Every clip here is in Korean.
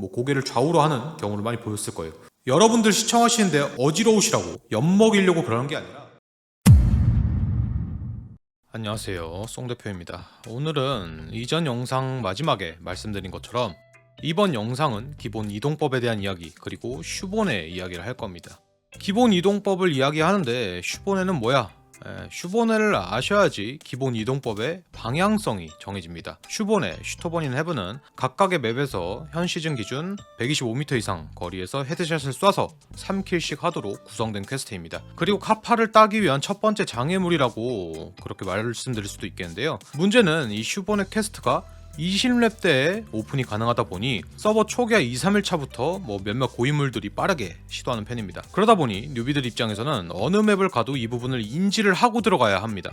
고개를 좌우로 하는 경우를 많이 보였을 거예요. 여러분들 시청하시는데 어지러우시라고 엿먹이려고 그러는 게 아니라. 안녕하세요, 송대표입니다. 오늘은 이전 영상 마지막에 말씀드린 것처럼 이번 영상은 기본 이동법에 대한 이야기, 그리고 슈보네 이야기를 할 겁니다. 기본 이동법을 이야기하는데 슈보네는 뭐야? 슈보네를 아셔야지 기본 이동법의 방향성이 정해집니다. 슈보네, 슈터버닌 헤브는 각각의 맵에서 현 시즌 기준 125m 이상 거리에서 헤드샷을 쏴서 3킬씩 하도록 구성된 퀘스트입니다. 그리고 카파를 따기 위한 첫 번째 장애물이라고 그렇게 말씀드릴 수도 있겠는데요. 문제는 이 슈보네 퀘스트가 20렙 때에 오픈이 가능하다 보니 서버 초기화 2-3일차부터 몇몇 고인물들이 빠르게 시도하는 편입니다. 그러다 보니 뉴비들 입장에서는 어느 맵을 가도 이 부분을 인지를 하고 들어가야 합니다.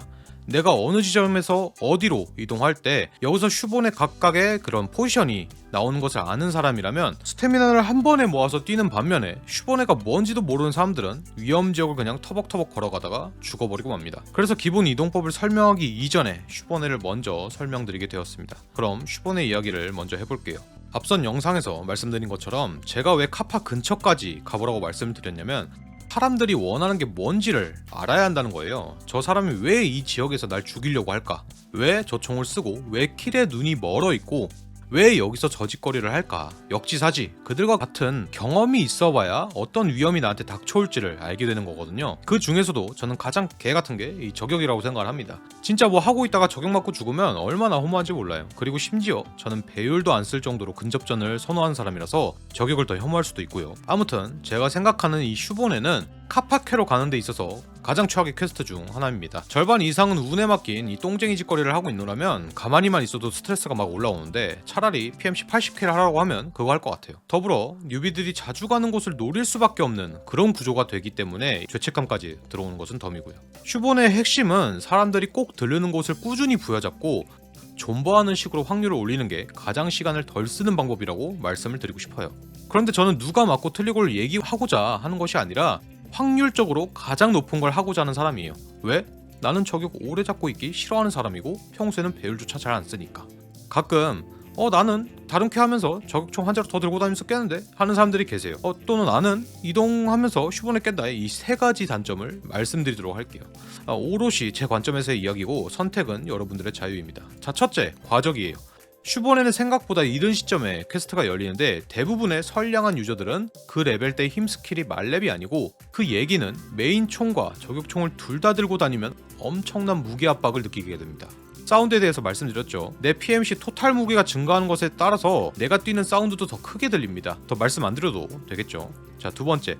내가 어느 지점에서 어디로 이동할 때 여기서 슈본의 각각의 그런 포지션이 나오는 것을 아는 사람이라면 스태미나를 한 번에 모아서 뛰는 반면에 슈보네가 뭔지도 모르는 사람들은 위험 지역을 그냥 터벅터벅 걸어가다가 죽어버리고 맙니다. 그래서 기본 이동법을 설명하기 이전에 슈보네를 먼저 설명드리게 되었습니다. 그럼 슈보네 이야기를 먼저 해볼게요. 앞선 영상에서 말씀드린 것처럼 제가 왜 카파 근처까지 가보라고 말씀드렸냐면 사람들이 원하는 게 뭔지를 알아야 한다는 거예요. 저 사람이 왜 이 지역에서 날 죽이려고 할까? 왜 저 총을 쓰고 왜 킬에 눈이 멀어 있고 왜 여기서 저짓거리를 할까? 역지사지 그들과 같은 경험이 있어봐야 어떤 위험이 나한테 닥쳐올지를 알게 되는 거거든요. 그 중에서도 저는 가장 개 같은 게 이 저격이라고 생각을 합니다. 진짜 하고 있다가 저격 맞고 죽으면 얼마나 허무한지 몰라요. 그리고 심지어 저는 배율도 안 쓸 정도로 근접전을 선호하는 사람이라서 저격을 더 혐오할 수도 있고요. 아무튼 제가 생각하는 이 슈보네는 카파캐로 가는 데 있어서 가장 최악의 퀘스트 중 하나입니다. 절반 이상은 운에 맡긴 이 똥쟁이 짓거리를 하고 있노라면 가만히만 있어도 스트레스가 막 올라오는데 차라리 PMC 80킬 하라고 하면 그거 할 것 같아요. 더불어 뉴비들이 자주 가는 곳을 노릴 수밖에 없는 그런 구조가 되기 때문에 죄책감까지 들어오는 것은 덤이고요. 슈본의 핵심은 사람들이 꼭 들르는 곳을 꾸준히 부여잡고 존버하는 식으로 확률을 올리는 게 가장 시간을 덜 쓰는 방법이라고 말씀을 드리고 싶어요. 그런데 저는 누가 맞고 틀리고를 얘기하고자 하는 것이 아니라 확률적으로 가장 높은 걸 하고자 하는 사람이에요. 왜? 나는 저격 오래 잡고 있기 싫어하는 사람이고 평소에는 배율조차 잘 안 쓰니까. 가끔 나는 다른 캐 하면서 저격총 한 자루 더 들고 다니면서 깨는데 하는 사람들이 계세요. 또는 나는 이동하면서 슈본에 깬다. 이 세 가지 단점을 말씀드리도록 할게요. 오롯이 제 관점에서의 이야기고 선택은 여러분들의 자유입니다. 자, 첫째, 과적이에요. 슈본에는 생각보다 이른 시점에 퀘스트가 열리는데 대부분의 선량한 유저들은 그 레벨 때 힘 스킬이 말렙이 아니고 그 얘기는 메인 총과 저격총을 둘 다 들고 다니면 엄청난 무게 압박을 느끼게 됩니다. 사운드에 대해서 말씀드렸죠. 내 PMC 토탈 무게가 증가하는 것에 따라서 내가 뛰는 사운드도 더 크게 들립니다. 더 말씀 안 드려도 되겠죠. 자, 두 번째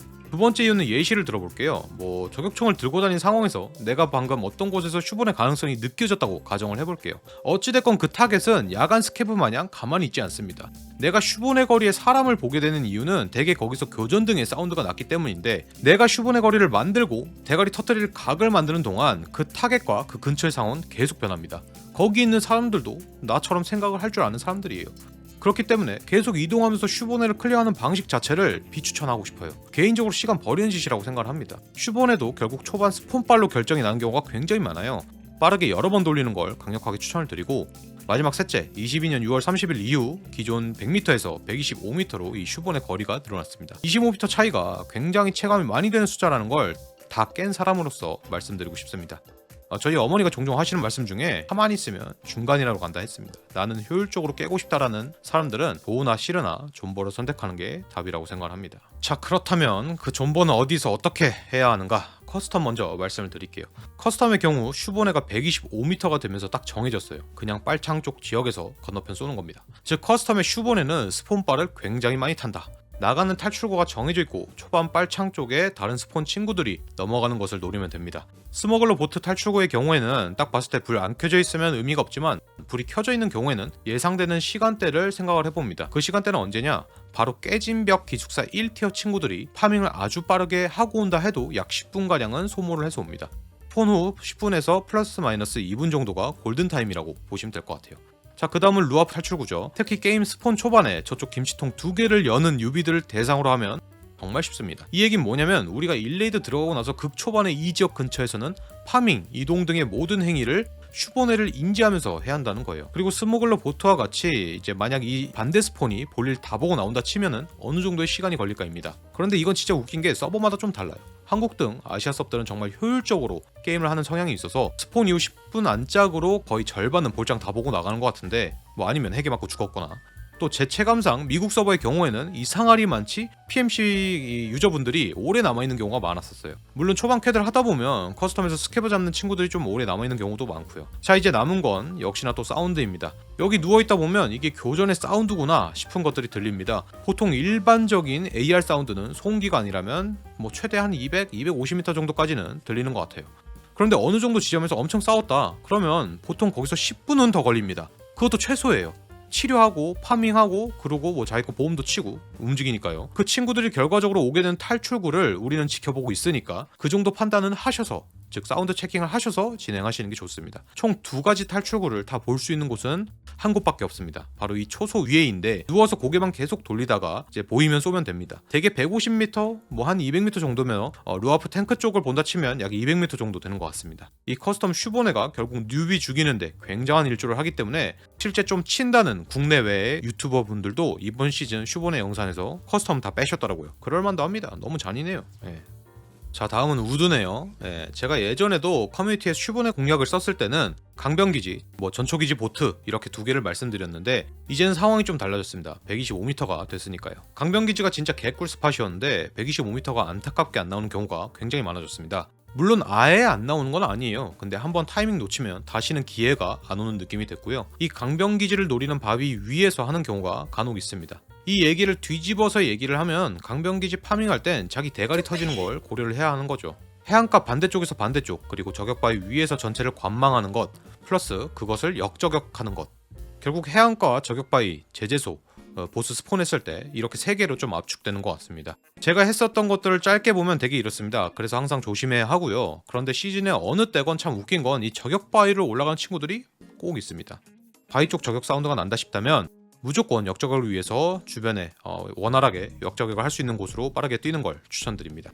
이유는 예시를 들어볼게요. 저격총을 들고 다닌 상황에서 내가 방금 어떤 곳에서 슈본의 가능성이 느껴졌다고 가정을 해볼게요. 어찌됐건 그 타겟은 야간 스캐브 마냥 가만히 있지 않습니다. 내가 슈본의 거리에 사람을 보게 되는 이유는 대개 거기서 교전 등의 사운드가 났기 때문인데 내가 슈본의 거리를 만들고 대가리 터뜨릴 각을 만드는 동안 그 타겟과 그 근처의 상황은 계속 변합니다. 거기 있는 사람들도 나처럼 생각을 할 줄 아는 사람들이에요. 그렇기 때문에 계속 이동하면서 슈보네를 클리어하는 방식 자체를 비추천하고 싶어요. 개인적으로 시간 버리는 짓이라고 생각을 합니다. 슈보네도 결국 초반 스폰빨로 결정이 나는 경우가 굉장히 많아요. 빠르게 여러 번 돌리는 걸 강력하게 추천을 드리고, 마지막 셋째, 22년 6월 30일 이후 기존 100m에서 125m로 이 슈본의 거리가 늘어났습니다. 25m 차이가 굉장히 체감이 많이 되는 숫자라는 걸 다 깬 사람으로서 말씀드리고 싶습니다. 저희 어머니가 종종 하시는 말씀 중에 가만히 있으면 중간이라고 간다 했습니다. 나는 효율적으로 깨고 싶다라는 사람들은 도우나 시르나 존버를 선택하는 게 답이라고 생각을 합니다. 자, 그렇다면 그 존버는 어디서 어떻게 해야 하는가? 커스텀 먼저 말씀을 드릴게요. 커스텀의 경우 슈보네가 125m가 되면서 딱 정해졌어요. 그냥 빨창 쪽 지역에서 건너편 쏘는 겁니다. 즉 커스텀의 슈보네는 스폰바를 굉장히 많이 탄다. 나가는 탈출구가 정해져 있고 초반 빨창 쪽에 다른 스폰 친구들이 넘어가는 것을 노리면 됩니다. 스머글러 보트 탈출구의 경우에는 딱 봤을 때 불 안 켜져 있으면 의미가 없지만 불이 켜져 있는 경우에는 예상되는 시간대를 생각을 해봅니다. 그 시간대는 언제냐? 바로 깨진 벽 기숙사 1티어 친구들이 파밍을 아주 빠르게 하고 온다 해도 약 10분가량은 소모를 해서 옵니다. 스폰 후 10분에서 플러스 마이너스 2분 정도가 골든타임이라고 보시면 될 것 같아요. 자, 그 다음은 루아프 탈출구죠. 특히 게임 스폰 초반에 저쪽 김치통 2개를 여는 유비들을 대상으로 하면 정말 쉽습니다. 이 얘기는 뭐냐면 우리가 1레이드 들어가고 나서 극초반에 이 지역 근처에서는 파밍, 이동 등의 모든 행위를 슈보네를 인지하면서 해야 한다는 거예요. 그리고 스무글러 보트와 같이 이제 만약 이 반대 스폰이 볼일 다 보고 나온다 치면은 어느 정도의 시간이 걸릴까입니다. 그런데 이건 진짜 웃긴 게 서버마다 좀 달라요. 한국 등 아시아 서버들은 정말 효율적으로 게임을 하는 성향이 있어서 스폰 이후 10분 안짝으로 거의 절반은 볼장 다 보고 나가는 것 같은데, 뭐 아니면 핵에 맞고 죽었거나. 또 제 체감상 미국 서버의 경우에는 이 상할이 많지 PMC 유저분들이 오래 남아있는 경우가 많았었어요. 물론 초반 퀘드를 하다 보면 커스텀에서 스캐브 잡는 친구들이 좀 오래 남아있는 경우도 많고요. 자, 이제 남은 건 역시나 또 사운드입니다. 여기 누워있다 보면 이게 교전의 사운드구나 싶은 것들이 들립니다. 보통 일반적인 AR 사운드는 소음기가 아니라면 뭐 최대 한 200, 250m 정도까지는 들리는 것 같아요. 그런데 어느 정도 지점에서 엄청 싸웠다 그러면 보통 거기서 10분은 더 걸립니다. 그것도 최소예요. 치료하고 파밍하고 그러고 뭐 자기 거 보험도 치고 움직이니까요. 그 친구들이 결과적으로 오게 된 탈출구를 우리는 지켜보고 있으니까 그 정도 판단은 하셔서, 즉 사운드 체킹을 하셔서 진행하시는 게 좋습니다. 총 2가지 탈출구를 다 볼 수 있는 곳은 한 곳밖에 없습니다. 바로 이 초소 위에인데 누워서 고개만 계속 돌리다가 이제 보이면 쏘면 됩니다. 대개 150m, 뭐 한 200m 정도면 루아프 탱크 쪽을 본다 치면 약 200m 정도 되는 것 같습니다. 이 커스텀 슈보네가 결국 뉴비 죽이는데 굉장한 일조를 하기 때문에 실제 좀 친다는 국내외의 유튜버 분들도 이번 시즌 슈보네 영상에서 커스텀 다 빼셨더라고요. 그럴만도 합니다. 너무 잔인해요. 자, 다음은 우드네요. 제가 예전에도 커뮤니티에 슈보네 공략을 썼을 때는 강변기지, 뭐 전초기지 보트 이렇게 2개를 말씀드렸는데 이제는 상황이 좀 달라졌습니다. 125m가 됐으니까요. 강변기지가 진짜 개꿀 스팟이었는데 125m가 안타깝게 안 나오는 경우가 굉장히 많아졌습니다. 물론 아예 안 나오는 건 아니에요. 근데 한번 타이밍 놓치면 다시는 기회가 안 오는 느낌이 됐고요. 이 강변기지를 노리는 바위 위에서 하는 경우가 간혹 있습니다. 이 얘기를 뒤집어서 얘기를 하면 강변기지 파밍할 땐 자기 대가리 터지는 걸 고려를 해야 하는 거죠. 해안가 반대쪽에서 반대쪽, 그리고 저격바위 위에서 전체를 관망하는 것, 플러스 그것을 역저격하는 것. 결국 해안가와 저격바위, 제재소, 보스 스폰했을 때 이렇게 3개로 좀 압축되는 것 같습니다. 제가 했었던 것들을 짧게 보면 되게 이렇습니다. 그래서 항상 조심해야 하고요. 그런데 시즌에 어느 때건 참 웃긴 건 이 저격바위를 올라가는 친구들이 꼭 있습니다. 바위 쪽 저격 사운드가 난다 싶다면 무조건 역저격을 위해서 주변에 원활하게 역저격을 할 수 있는 곳으로 빠르게 뛰는 걸 추천드립니다.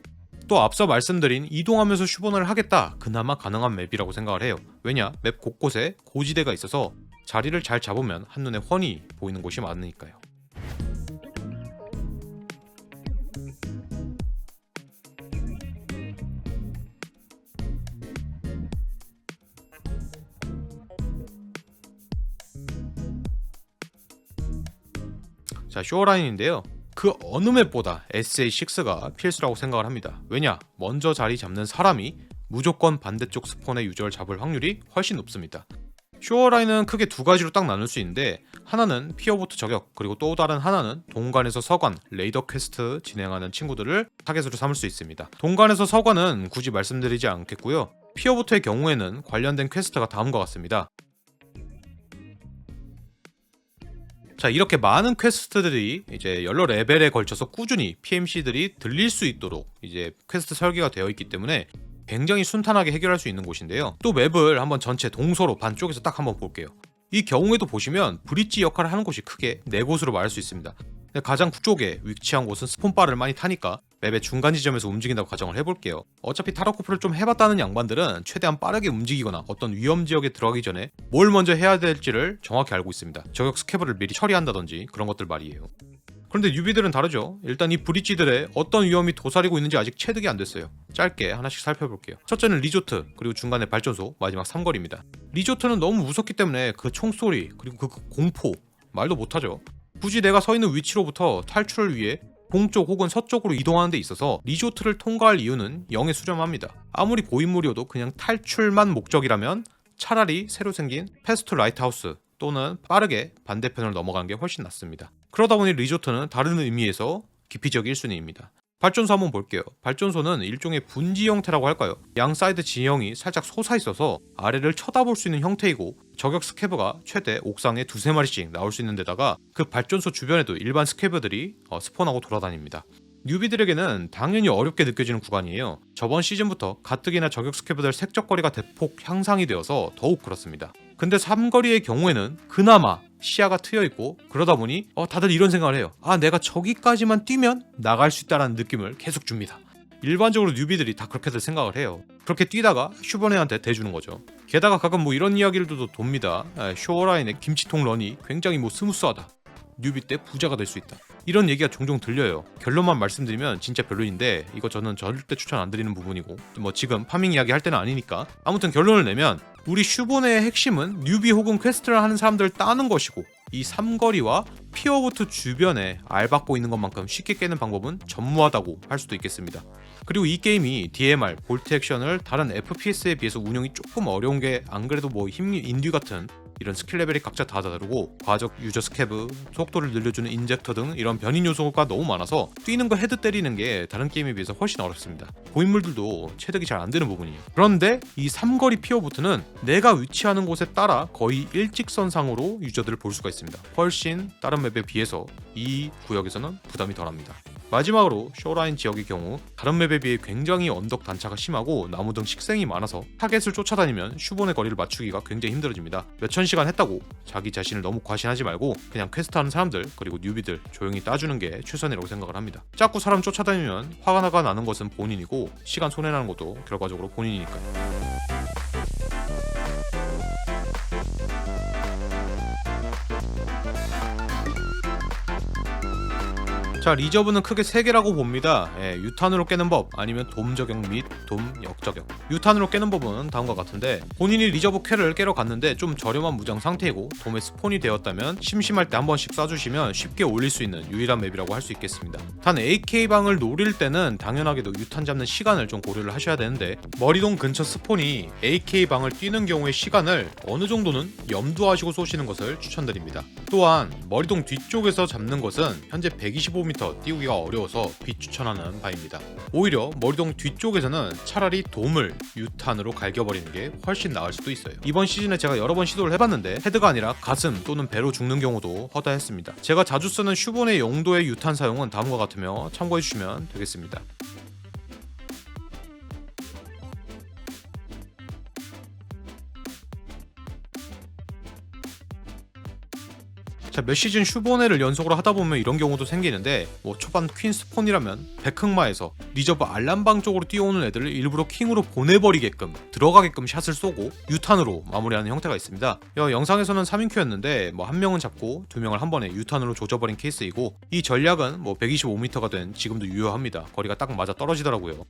또 앞서 말씀드린 이동하면서 슈보너를 하겠다, 그나마 가능한 맵이라고 생각을 해요. 왜냐? 맵 곳곳에 고지대가 있어서 자리를 잘 잡으면 한눈에 훤히 보이는 곳이 많으니까요. 자, 쇼어라인인데요. 그 어느 맵보다 SA6가 필수라고 생각을 합니다. 왜냐? 먼저 자리 잡는 사람이 무조건 반대쪽 스폰의 유저를 잡을 확률이 훨씬 높습니다. 쇼어라인은 크게 2가지로 딱 나눌 수 있는데, 하나는 피어보트 저격, 그리고 또 다른 하나는 동관에서 서관, 레이더 퀘스트 진행하는 친구들을 타겟으로 삼을 수 있습니다. 동관에서 서관은 굳이 말씀드리지 않겠고요. 피어보트의 경우에는 관련된 퀘스트가 다음과 같습니다. 자, 이렇게 많은 퀘스트들이 이제 여러 레벨에 걸쳐서 꾸준히 PMC들이 들릴 수 있도록 이제 퀘스트 설계가 되어 있기 때문에 굉장히 순탄하게 해결할 수 있는 곳인데요. 또 맵을 한번 전체 동서로 반쪽에서 딱 한번 볼게요. 이 경우에도 보시면 브릿지 역할을 하는 곳이 크게 4곳으로 말할 수 있습니다. 가장 북쪽에 위치한 곳은 스폰바를 많이 타니까 맵의 중간 지점에서 움직인다고 가정을 해볼게요. 어차피 타로코프를 좀 해봤다는 양반들은 최대한 빠르게 움직이거나 어떤 위험 지역에 들어가기 전에 뭘 먼저 해야 될지를 정확히 알고 있습니다. 저격 스캐브를 미리 처리한다든지 그런 것들 말이에요. 그런데 뉴비들은 다르죠. 일단 이 브릿지들의 어떤 위험이 도사리고 있는지 아직 체득이 안 됐어요. 짧게 하나씩 살펴볼게요. 첫째는 리조트, 그리고 중간에 발전소, 마지막 삼거리입니다. 리조트는 너무 무섭기 때문에 그 총소리, 그리고 그 공포 말도 못하죠. 굳이 내가 서 있는 위치로부터 탈출을 위해 동쪽 혹은 서쪽으로 이동하는 데 있어서 리조트를 통과할 이유는 영에 수렴합니다. 아무리 고인물이어도 그냥 탈출만 목적이라면 차라리 새로 생긴 패스트 라이트하우스 또는 빠르게 반대편을 넘어가는 게 훨씬 낫습니다. 그러다 보니 리조트는 다른 의미에서 기피적 1순위입니다. 발전소 한번 볼게요. 발전소는 일종의 분지 형태라고 할까요? 양 사이드 진영이 살짝 솟아있어서 아래를 쳐다볼 수 있는 형태이고, 저격 스캐브가 최대 옥상에 2-3마리씩 나올 수 있는 데다가 그 발전소 주변에도 일반 스캐브들이 스폰하고 돌아다닙니다. 뉴비들에게는 당연히 어렵게 느껴지는 구간이에요. 저번 시즌부터 가뜩이나 저격 스캐브들 색적거리가 대폭 향상이 되어서 더욱 그렇습니다. 근데 삼거리의 경우에는 그나마 시야가 트여있고, 그러다 보니 다들 이런 생각을 해요. 내가 저기까지만 뛰면 나갈 수 있다는 느낌을 계속 줍니다. 일반적으로 뉴비들이 다 그렇게들 생각을 해요. 그렇게 뛰다가 슈보네한테 대주는 거죠. 게다가 가끔 뭐 이런 이야기들도 돕니다. 쇼어라인의 김치통 런이 굉장히 뭐 스무스하다. 뉴비 때 부자가 될 수 있다. 이런 얘기가 종종 들려요. 결론만 말씀드리면 진짜 별로인데 이거 저는 절대 추천 안 드리는 부분이고 뭐 지금 파밍 이야기 할 때는 아니니까 아무튼 결론을 내면 우리 슈보네의 핵심은 뉴비 혹은 퀘스트를 하는 사람들을 따는 것이고 이 삼거리와 피어보트 주변에 알박고 있는 것만큼 쉽게 깨는 방법은 전무하다고 할 수도 있겠습니다. 그리고 이 게임이 DMR, 볼트 액션을 다른 FPS에 비해서 운영이 조금 어려운 게 안 그래도 뭐 힘 인듀 같은 이런 스킬 레벨이 각자 다 다르고 과적 유저 스캐브, 속도를 늘려주는 인젝터 등 이런 변인 요소가 너무 많아서 뛰는 거 헤드 때리는 게 다른 게임에 비해서 훨씬 어렵습니다. 고인물들도 체득이 잘 안 되는 부분이에요. 그런데 이 삼거리 피어보트는 내가 위치하는 곳에 따라 거의 일직선상으로 유저들을 볼 수가 있습니다. 훨씬 다른 맵에 비해서 이 구역에서는 부담이 덜합니다. 마지막으로 쇼라인 지역의 경우 다른 맵에 비해 굉장히 언덕 단차가 심하고 나무 등 식생이 많아서 타겟을 쫓아다니면 슈본의 거리를 맞추기가 굉장히 힘들어집니다. 몇천 시간 했다고 자기 자신을 너무 과신하지 말고 그냥 퀘스트하는 사람들 그리고 뉴비들 조용히 따주는 게 최선이라고 생각을 합니다. 자꾸 사람 쫓아다니면 화가 나는 것은 본인이고 시간 손해나는 것도 결과적으로 본인이니까요. 자, 리저브는 크게 3개라고 봅니다. 유탄으로 깨는 법 아니면 돔 저격 및 돔 역저격. 유탄으로 깨는 법은 다음과 같은데 본인이 리저브 퀘를 깨러 갔는데 좀 저렴한 무장 상태이고 돔에 스폰이 되었다면 심심할 때 한 번씩 쏴주시면 쉽게 올릴 수 있는 유일한 맵이라고 할 수 있겠습니다. 단 AK방을 노릴 때는 당연하게도 유탄 잡는 시간을 좀 고려를 하셔야 되는데 머리동 근처 스폰이 AK방을 뛰는 경우의 시간을 어느 정도는 염두하시고 쏘시는 것을 추천드립니다. 또한 머리동 뒤쪽에서 잡는 것은 현재 125m 띄우기가 어려워서 비추천하는 바입니다. 오히려 머리동 뒤쪽에서는 차라리 돔을 유탄으로 갈겨버리는 게 훨씬 나을 수도 있어요. 이번 시즌에 제가 여러 번 시도를 해봤는데 헤드가 아니라 가슴 또는 배로 죽는 경우도 허다했습니다. 제가 자주 쓰는 슈본의 용도의 유탄 사용은 다음과 같으며 참고해주시면 되겠습니다. 자, 몇 시즌 슈보네를 연속으로 하다보면 이런 경우도 생기는데 뭐 초반 퀸 스폰이라면 백흑마에서 리저브 알람방 쪽으로 뛰어오는 애들을 일부러 킹으로 보내버리게끔 들어가게끔 샷을 쏘고 유탄으로 마무리하는 형태가 있습니다. 영상에서는 3인큐였는데 뭐 한 명은 잡고 2명을 한 번에 유탄으로 조져버린 케이스이고 이 전략은 뭐 125m가 된 지금도 유효합니다. 거리가 딱 맞아 떨어지더라고요.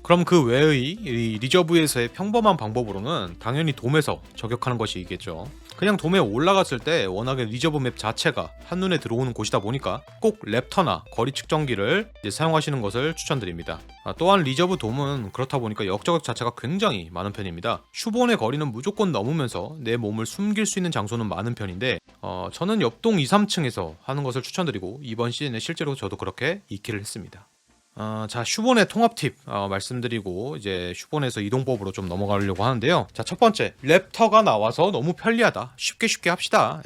그럼 그 외의 이 리저브에서의 평범한 방법으로는 당연히 돔에서 저격하는 것이 있겠죠. 그냥 돔에 올라갔을 때 워낙에 리저브 맵 자체가 한눈에 들어오는 곳이다 보니까 꼭 랩터나 거리 측정기를 사용하시는 것을 추천드립니다. 또한 리저브 돔은 그렇다 보니까 역저격 자체가 굉장히 많은 편입니다. 슈본의 거리는 무조건 넘으면서 내 몸을 숨길 수 있는 장소는 많은 편인데 저는 옆동 2, 3층에서 하는 것을 추천드리고 이번 시즌에 실제로 저도 그렇게 2킬을 했습니다. 자, 슈본의 통합 팁 말씀드리고 이제 슈본에서 이동법으로 좀 넘어가려고 하는데요. 자, 첫 번째, 랩터가 나와서 너무 편리하다. 쉽게 합시다.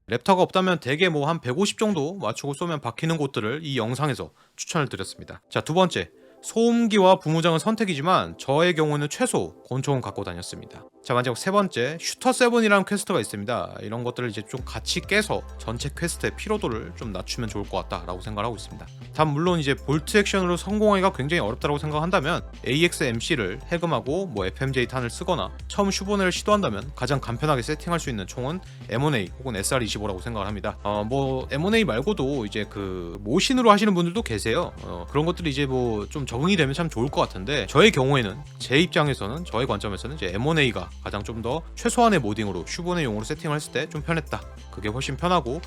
랩터가 없다면 대개 뭐 한 150 정도 맞추고 쏘면 박히는 곳들을 이 영상에서 추천을 드렸습니다. 자, 두 번째, 소음기와 부무장은 선택이지만 저의 경우는 최소 권총은 갖고 다녔습니다. 자, 마지막 세 번째, 슈터 7이라는 퀘스트가 있습니다. 이런 것들을 이제 좀 같이 깨서 전체 퀘스트의 피로도를 좀 낮추면 좋을 것 같다라고 생각을 하고 있습니다. 단 물론 이제 볼트 액션으로 성공하기가 굉장히 어렵다고 생각한다면 AXMC를 해금하고 뭐 FMJ 탄을 쓰거나 처음 슈보네를 시도한다면 가장 간편하게 세팅할 수 있는 총은 M1A 혹은 SR25라고 생각을 합니다. 뭐 M1A 말고도 이제 그 모신으로 하시는 분들도 계세요. 그런 것들이 이제 뭐 좀 적응이 되면 참 좋을 것 같은데 저의 경우에는 제 입장에서는 저의 관점에서는 이제 M1A가 가장 좀 더 최소한의 모딩으로 슈보네용으로 세팅을 했을 때 좀 편했다. 그게 훨씬 편하고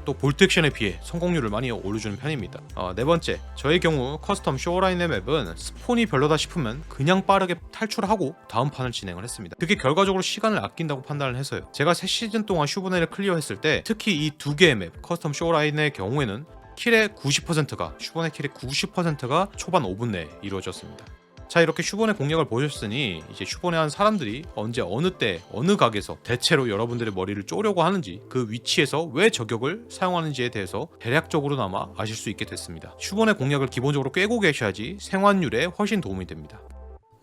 또 볼트 액션에 비해 성공률을 많이 올려주는 편입니다. 네 번째, 저의 경우 커스텀 쇼어라인의 맵은 스폰이 별로다 싶으면 그냥 빠르게 탈출하고 다음 판을 진행을 했습니다. 그게 결과적으로 시간을 아낀다고 판단을 해서요. 제가 3시즌 동안 슈보네를 클리어했을 때 특히 이 두 개의 맵 커스텀 쇼어라인의 경우에는 킬의 90%가 슈보네 킬의 90%가 초반 5분 내에 이루어졌습니다. 자, 이렇게 슈보네 공략을 보셨으니 이제 슈보네 한 사람들이 언제 어느 때 어느 각에서 대체로 여러분들의 머리를 쪼려고 하는지 그 위치에서 왜 저격을 사용하는지에 대해서 대략적으로나마 아실 수 있게 됐습니다. 슈보네 공략을 기본적으로 꿰고 계셔야지 생환율에 훨씬 도움이 됩니다.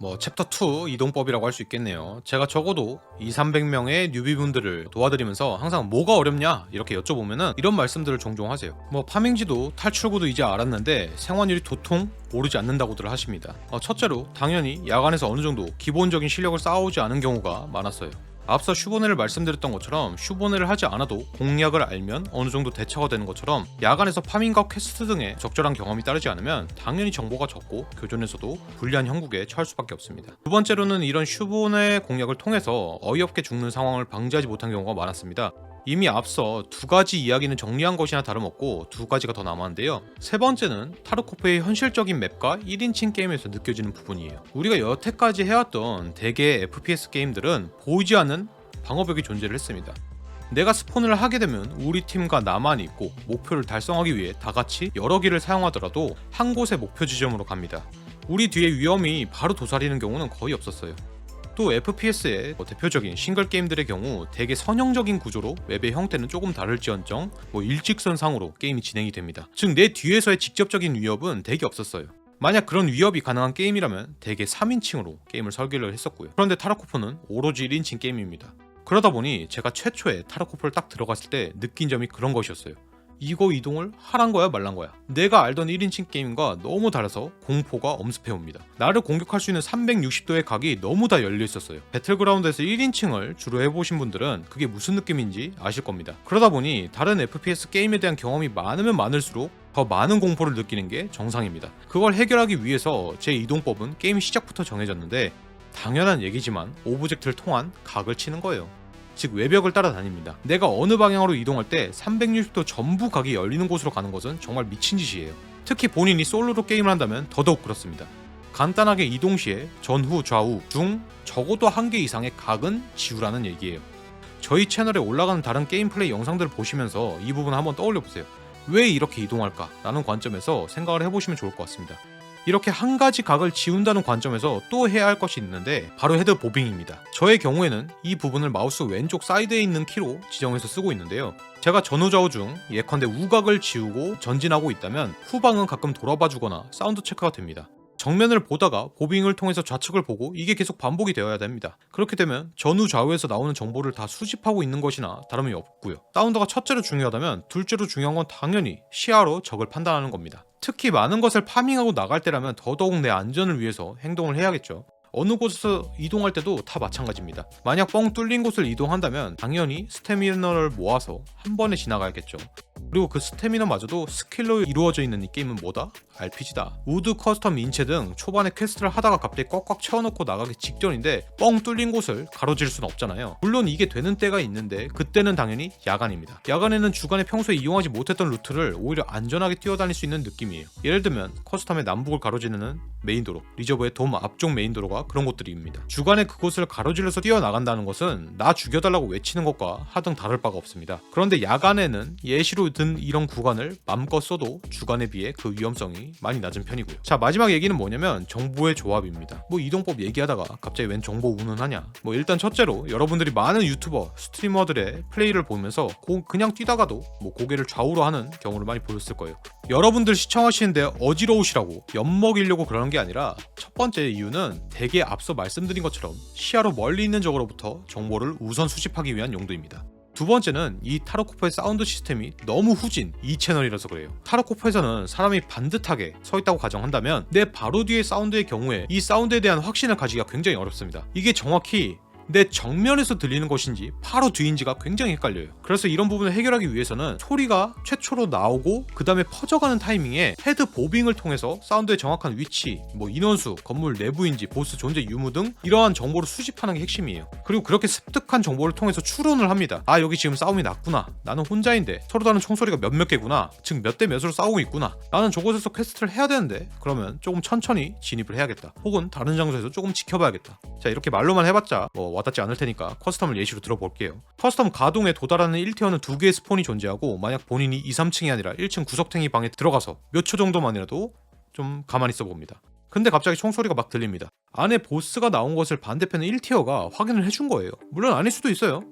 뭐 챕터 2 이동법이라고 할 수 있겠네요. 제가 적어도 200~300명의 뉴비분들을 도와드리면서 항상 뭐가 어렵냐 이렇게 여쭤보면은 이런 말씀들을 종종 하세요. 뭐 파밍지도 탈출구도 이제 알았는데 생환율이 도통 오르지 않는다고들 하십니다. 첫째로 당연히 야간에서 어느 정도 기본적인 실력을 쌓아오지 않은 경우가 많았어요. 앞서 슈보네를 말씀드렸던 것처럼 슈보네를 하지 않아도 공략을 알면 어느 정도 대처가 되는 것처럼 야간에서 파밍과 퀘스트 등의 적절한 경험이 따르지 않으면 당연히 정보가 적고 교전에서도 불리한 형국에 처할 수밖에 없습니다. 두 번째로는 이런 슈보네 공략을 통해서 어이없게 죽는 상황을 방지하지 못한 경우가 많았습니다. 이미 앞서 두 가지 이야기는 정리한 것이나 다름없고 두 가지가 더 남았는데요. 세 번째는 타르코프의 현실적인 맵과 1인칭 게임에서 느껴지는 부분이에요. 우리가 여태까지 해왔던 대개의 FPS 게임들은 보이지 않는 방어벽이 존재를 했습니다. 내가 스폰을 하게 되면 우리 팀과 나만 있고 목표를 달성하기 위해 다같이 여러 길을 사용하더라도 한 곳의 목표 지점으로 갑니다. 우리 뒤에 위험이 바로 도사리는 경우는 거의 없었어요. 또 FPS의 대표적인 싱글 게임들의 경우 대개 선형적인 구조로 맵의 형태는 조금 다를지언정 일직선상으로 게임이 진행이 됩니다. 즉 내 뒤에서의 직접적인 위협은 대개 없었어요. 만약 그런 위협이 가능한 게임이라면 대개 3인칭으로 게임을 설계를 했었고요. 그런데 타르코프는 오로지 1인칭 게임입니다. 그러다 보니 제가 최초에 타르코프를 딱 들어갔을 때 느낀 점이 그런 것이었어요. 이거 이동을 하란 거야 말란 거야. 내가 알던 1인칭 게임과 너무 달라서 공포가 엄습해옵니다. 나를 공격할 수 있는 360도의 각이 너무 다 열려 있었어요. 배틀그라운드에서 1인칭을 주로 해보신 분들은 그게 무슨 느낌인지 아실 겁니다. 그러다 보니 다른 FPS 게임에 대한 경험이 많으면 많을수록 더 많은 공포를 느끼는 게 정상입니다. 그걸 해결하기 위해서 제 이동법은 게임 시작부터 정해졌는데 당연한 얘기지만 오브젝트를 통한 각을 치는 거예요. 즉 외벽을 따라다닙니다. 내가 어느 방향으로 이동할 때 360도 전부 각이 열리는 곳으로 가는 것은 정말 미친 짓이에요. 특히 본인이 솔로로 게임을 한다면 더더욱 그렇습니다. 간단하게 이동 시에 전후, 좌우, 중 적어도 한 개 이상의 각은 지우라는 얘기예요. 저희 채널에 올라가는 다른 게임 플레이 영상들을 보시면서 이 부분을 한번 떠올려보세요. 왜 이렇게 이동할까? 라는 관점에서 생각을 해보시면 좋을 것 같습니다. 이렇게 한 가지 각을 지운다는 관점에서 또 해야 할 것이 있는데 바로 헤드 보빙입니다. 저의 경우에는 이 부분을 마우스 왼쪽 사이드에 있는 키로 지정해서 쓰고 있는데요. 제가 전후좌우 중 예컨대 우각을 지우고 전진하고 있다면 후방은 가끔 돌아봐 주거나 사운드 체크가 됩니다. 정면을 보다가 보빙을 통해서 좌측을 보고 이게 계속 반복이 되어야 됩니다. 그렇게 되면 전후 좌우에서 나오는 정보를 다 수집하고 있는 것이나 다름이 없고요. 사운드가 첫째로 중요하다면 둘째로 중요한 건 당연히 시야로 적을 판단하는 겁니다. 특히 많은 것을 파밍하고 나갈 때라면 더더욱 내 안전을 위해서 행동을 해야겠죠. 어느 곳에서 이동할 때도 다 마찬가지입니다. 만약 뻥 뚫린 곳을 이동한다면 당연히 스태미너를 모아서 한 번에 지나가야겠죠. 그리고 그 스태미너마저도 스킬로 이루어져 있는 이 게임은 뭐다? RPG다. 우드 커스텀 인체 등 초반에 퀘스트를 하다가 갑자기 꽉꽉 채워놓고 나가기 직전인데 뻥 뚫린 곳을 가로질 순 없잖아요. 물론 이게 되는 때가 있는데 그때는 당연히 야간입니다. 야간에는 주간에 평소에 이용하지 못했던 루트를 오히려 안전하게 뛰어다닐 수 있는 느낌이에요. 예를 들면 커스텀의 남북을 가로지르는 메인도로, 리저버의 돔 앞쪽 메인도로가 그런 곳들입니다. 주간에 그곳을 가로질러서 뛰어나간다는 것은 나 죽여달라고 외치는 것과 하등 다를 바가 없습니다. 그런데 야간에는 예시로 든 이런 구간을 맘껏 써도 주간에 비해 그 위험성이 많이 낮은 편이고요. 자, 마지막 얘기는 뭐냐면 정보의 조합입니다. 이동법 얘기하다가 갑자기 웬 정보 운운하냐. 일단 첫째로 여러분들이 많은 유튜버, 스트리머들의 플레이를 보면서 그냥 뛰다가도 고개를 좌우로 하는 경우를 많이 보셨을 거예요. 여러분들 시청하시는데 어지러우시라고 엿먹이려고 그러는 게 아니라 첫 번째 이유는 대개 앞서 말씀드린 것처럼 시야로 멀리 있는 적으로부터 정보를 우선 수집하기 위한 용도입니다. 두 번째는 이 타르코프의 사운드 시스템이 너무 후진 2채널이라서 그래요. 타르코프에서는 사람이 반듯하게 서 있다고 가정한다면 내 바로 뒤의 사운드의 경우에 이 사운드에 대한 확신을 가지기가 굉장히 어렵습니다. 이게 정확히 내 정면에서 들리는 것인지 바로 뒤인지가 굉장히 헷갈려요. 그래서 이런 부분을 해결하기 위해서는 소리가 최초로 나오고 그 다음에 퍼져가는 타이밍에 헤드 보빙을 통해서 사운드의 정확한 위치, 인원수, 건물 내부인지 보스 존재 유무 등 이러한 정보를 수집하는 게 핵심이에요. 그리고 그렇게 습득한 정보를 통해서 추론을 합니다. 아, 여기 지금 싸움이 났구나. 나는 혼자인데 서로 다른 총소리가 몇몇 개구나. 즉 몇 대 몇으로 싸우고 있구나. 나는 저곳에서 퀘스트를 해야 되는데 그러면 조금 천천히 진입을 해야겠다. 혹은 다른 장소에서 조금 지켜봐야겠다. 자, 이렇게 말로만 해봤자 와닿지 않을 테니까 커스텀을 예시로 들어볼게요. 커스텀 가동에 도달하는 1티어는 2개의 스폰이 존재하고 만약 본인이 2, 3층이 아니라 1층 구석탱이 방에 들어가서 몇 초 정도만이라도 좀 가만히 있어봅니다. 근데 갑자기 총소리가 막 들립니다. 안에 보스가 나온 것을 반대편 1티어가 확인을 해준 거예요. 물론 아닐 수도 있어요.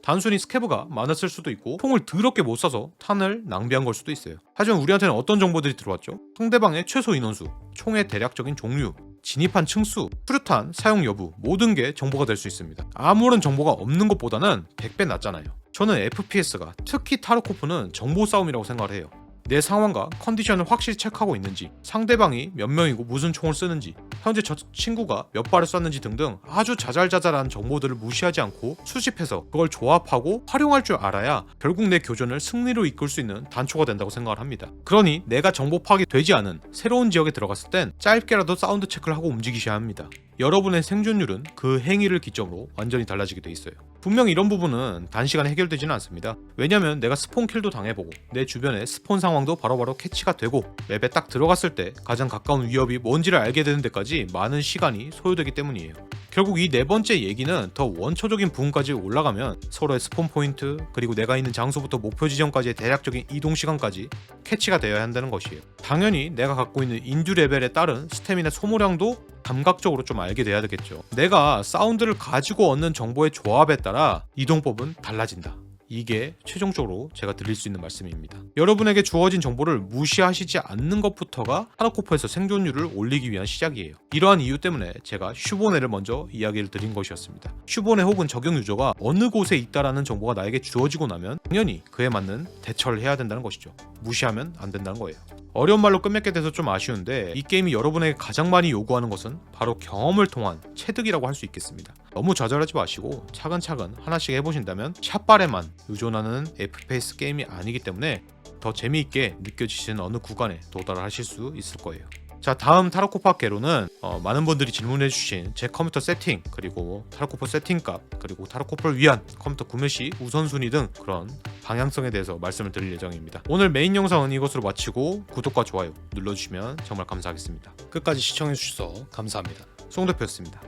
단순히 스캐브가 많았을 수도 있고 총을 더럽게 못 쏴서 탄을 낭비한 걸 수도 있어요. 하지만 우리한테는 어떤 정보들이 들어왔죠? 상대방의 최소 인원수, 총의 대략적인 종류, 진입한 층수, 수류탄 사용 여부 모든 게 정보가 될 수 있습니다. 아무런 정보가 없는 것보다는 100배 낫잖아요. 저는 FPS가 특히 타르코프는 정보 싸움이라고 생각을 해요. 내 상황과 컨디션을 확실히 체크하고 있는지, 상대방이 몇 명이고 무슨 총을 쓰는지, 현재 저 친구가 몇 발을 쐈는지 등등 아주 자잘자잘한 정보들을 무시하지 않고 수집해서 그걸 조합하고 활용할 줄 알아야 결국 내 교전을 승리로 이끌 수 있는 단초가 된다고 생각을 합니다. 그러니 내가 정보 파악이 되지 않은 새로운 지역에 들어갔을 땐 짧게라도 사운드 체크를 하고 움직이셔야 합니다. 여러분의 생존율은 그 행위를 기점으로 완전히 달라지게 돼 있어요. 분명 이런 부분은 단시간에 해결되지는 않습니다. 왜냐면 내가 스폰 킬도 당해보고 내 주변에 스폰 상황도 바로바로 캐치가 되고 맵에 딱 들어갔을 때 가장 가까운 위협이 뭔지를 알게 되는 데까지 많은 시간이 소요되기 때문이에요. 결국 이 네 번째 얘기는 더 원초적인 부분까지 올라가면 서로의 스폰 포인트 그리고 내가 있는 장소부터 목표 지점까지의 대략적인 이동 시간까지 캐치가 되어야 한다는 것이에요. 당연히 내가 갖고 있는 인듀 레벨에 따른 스태미나 소모량도 감각적으로 좀 알게 돼야 되겠죠. 내가 사운드를 가지고 얻는 정보의 조합에 따라 이동법은 달라진다. 이게 최종적으로 제가 드릴 수 있는 말씀입니다. 여러분에게 주어진 정보를 무시하시지 않는 것부터가 타르코프에서 생존율을 올리기 위한 시작이에요. 이러한 이유 때문에 제가 슈보네를 먼저 이야기를 드린 것이었습니다. 슈보네 혹은 적용 유저가 어느 곳에 있다라는 정보가 나에게 주어지고 나면 당연히 그에 맞는 대처를 해야 된다는 것이죠. 무시하면 안 된다는 거예요. 어려운 말로 끝맺게 돼서 좀 아쉬운데 이 게임이 여러분에게 가장 많이 요구하는 것은 바로 경험을 통한 체득이라고 할 수 있겠습니다. 너무 좌절하지 마시고 차근차근 하나씩 해보신다면 샷발에만 의존하는 FPS 게임이 아니기 때문에 더 재미있게 느껴지시는 어느 구간에 도달하실 수 있을 거예요. 자, 다음 타르코프 개로는 많은 분들이 질문해주신 제 컴퓨터 세팅 그리고 타르코프 세팅값 그리고 타르코프를 위한 컴퓨터 구매 시 우선순위 등 그런 방향성에 대해서 말씀을 드릴 예정입니다. 오늘 메인 영상은 이것으로 마치고 구독과 좋아요 눌러주시면 정말 감사하겠습니다. 끝까지 시청해주셔서 감사합니다. 송 대표였습니다.